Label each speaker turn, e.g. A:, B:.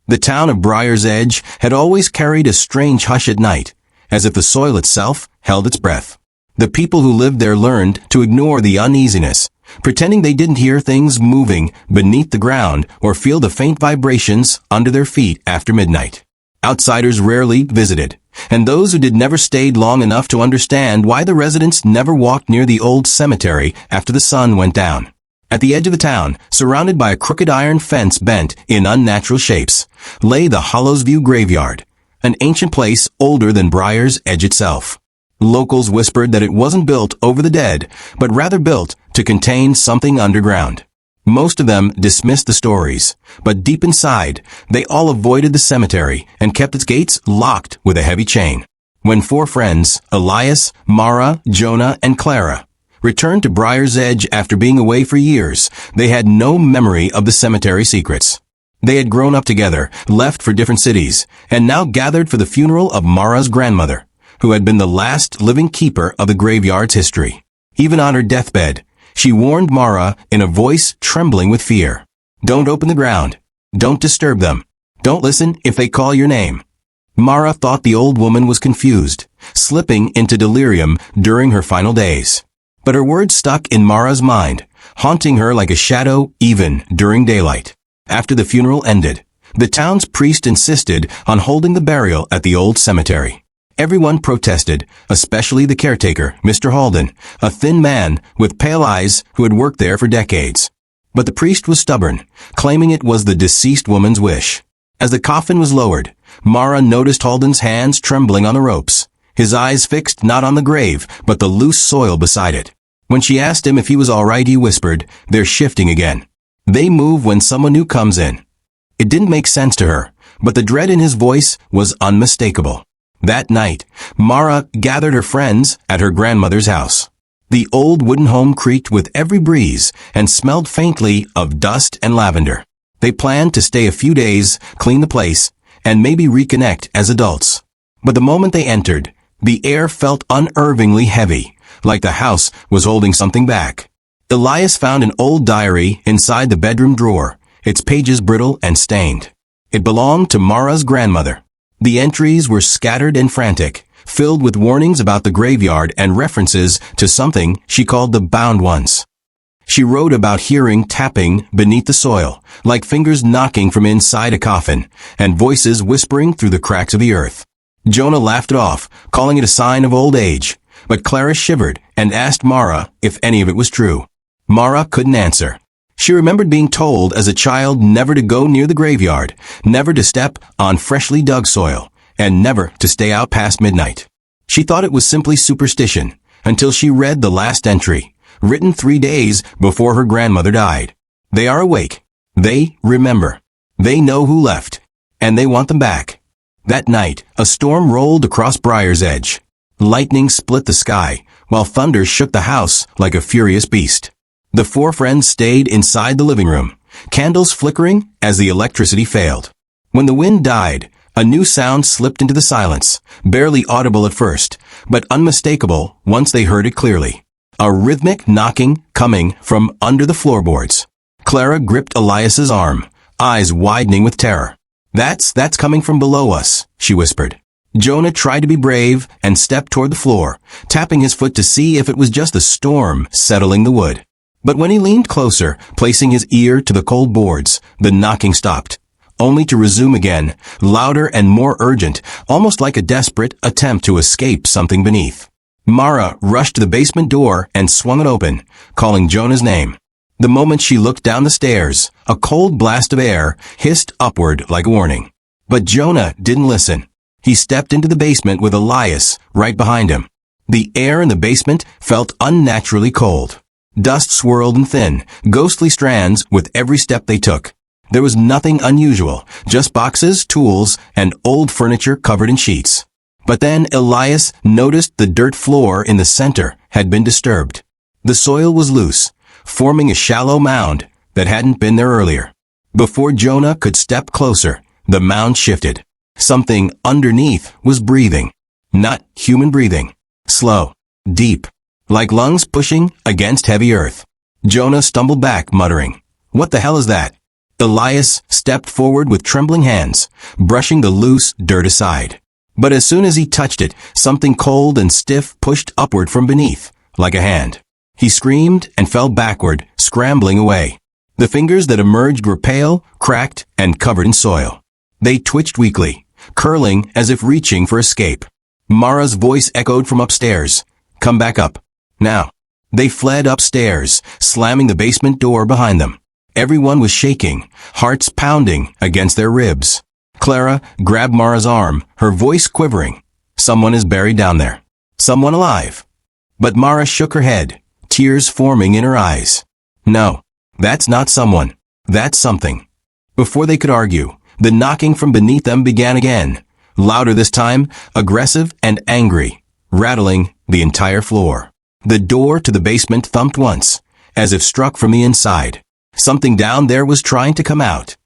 A: The town of Briar's Edge had always carried a strange hush at night, as if the soil itself held its breath. The people who lived there learned to ignore the uneasiness, pretending they didn't hear things moving beneath the ground or feel the faint vibrations under their feet after midnight. Outsiders rarely visited, and those who did never stayed long enough to understand why the residents never walked near the old cemetery after the sun went down. At the edge of the town, surrounded by a crooked iron fence bent in unnatural shapes, lay the Hollows View graveyard, an ancient place older than Briar's Edge itself. Locals whispered that it wasn't built over the dead, but rather built to contain something underground. Most of them dismissed the stories, but deep inside, they all avoided the cemetery and kept its gates locked with a heavy chain. When four friends, Elias, Mara, Jonah, and Clara, returned to Briar's Edge after being away for years, they had no memory of the cemetery secrets. They had grown up together, left for different cities, and now gathered for the funeral of Mara's grandmother, who had been the last living keeper of the graveyard's history. Even on her deathbed, she warned Mara in a voice trembling with fear. "Don't open the ground. Don't disturb them. Don't listen if they call your name." Mara thought the old woman was confused, slipping into delirium during her final days. But her words stuck in Mara's mind, haunting her like a shadow even during daylight. After the funeral ended, the town's priest insisted on holding the burial at the old cemetery. Everyone protested, especially the caretaker, Mr. Halden, a thin man with pale eyes who had worked there for decades. But the priest was stubborn, claiming it was the deceased woman's wish. As the coffin was lowered, Mara noticed Halden's hands trembling on the ropes, his eyes fixed not on the grave, but the loose soil beside it. When she asked him if he was all right, he whispered, "They're shifting again. They move when someone new comes in." It didn't make sense to her, but the dread in his voice was unmistakable. That night, Mara gathered her friends at her grandmother's house. The old wooden home creaked with every breeze and smelled faintly of dust and lavender. They planned to stay a few days, clean the place, and maybe reconnect as adults. But the moment they entered, the air felt unnervingly heavy, like the house was holding something back. Elias found an old diary inside the bedroom drawer, its pages brittle and stained. It belonged to Mara's grandmother. The entries were scattered and frantic, filled with warnings about the graveyard and references to something she called the bound ones. She wrote about hearing tapping beneath the soil, like fingers knocking from inside a coffin, and voices whispering through the cracks of the earth. Jonah laughed it off, calling it a sign of old age, but Clara shivered and asked Mara if any of it was true. Mara couldn't answer. She remembered being told as a child never to go near the graveyard, never to step on freshly dug soil, and never to stay out past midnight. She thought it was simply superstition, until she read the last entry, written 3 days before her grandmother died. They are awake. They remember. They know who left, and they want them back. That night, a storm rolled across Briar's Edge. Lightning split the sky, while thunder shook the house like a furious beast. The four friends stayed inside the living room, candles flickering as the electricity failed. When the wind died, a new sound slipped into the silence, barely audible at first, but unmistakable once they heard it clearly. A rhythmic knocking coming from under the floorboards. Clara gripped Elias's arm, eyes widening with terror. That's coming from below us," she whispered. Jonah tried to be brave and stepped toward the floor, tapping his foot to see if it was just the storm settling the wood. But when he leaned closer, placing his ear to the cold boards, the knocking stopped, only to resume again, louder and more urgent, almost like a desperate attempt to escape something beneath. Mara rushed to the basement door and swung it open, calling Jonah's name. The moment she looked down the stairs, a cold blast of air hissed upward like a warning. But Jonah didn't listen. He stepped into the basement with Elias right behind him. The air in the basement felt unnaturally cold. Dust swirled and thin, ghostly strands with every step they took. There was nothing unusual, just boxes, tools, and old furniture covered in sheets. But then Elias noticed the dirt floor in the center had been disturbed. The soil was loose, forming a shallow mound that hadn't been there earlier. Before Jonah could step closer, the mound shifted. Something underneath was breathing. Not human breathing. Slow. Deep. Like lungs pushing against heavy earth. Jonah stumbled back, muttering, "What the hell is that?" Elias stepped forward with trembling hands, brushing the loose dirt aside. But as soon as he touched it, something cold and stiff pushed upward from beneath, like a hand. He screamed and fell backward, scrambling away. The fingers that emerged were pale, cracked, and covered in soil. They twitched weakly, curling as if reaching for escape. Mara's voice echoed from upstairs. "Come back up. Now." They fled upstairs, slamming the basement door behind them. Everyone was shaking, hearts pounding against their ribs. Clara grabbed Mara's arm, her voice quivering. "Someone is buried down there. Someone alive." But Mara shook her head, tears forming in her eyes. "No, that's not someone. That's something." Before they could argue, the knocking from beneath them began again, louder this time, aggressive and angry, rattling the entire floor. The door to the basement thumped once, as if struck from the inside. Something down there was trying to come out.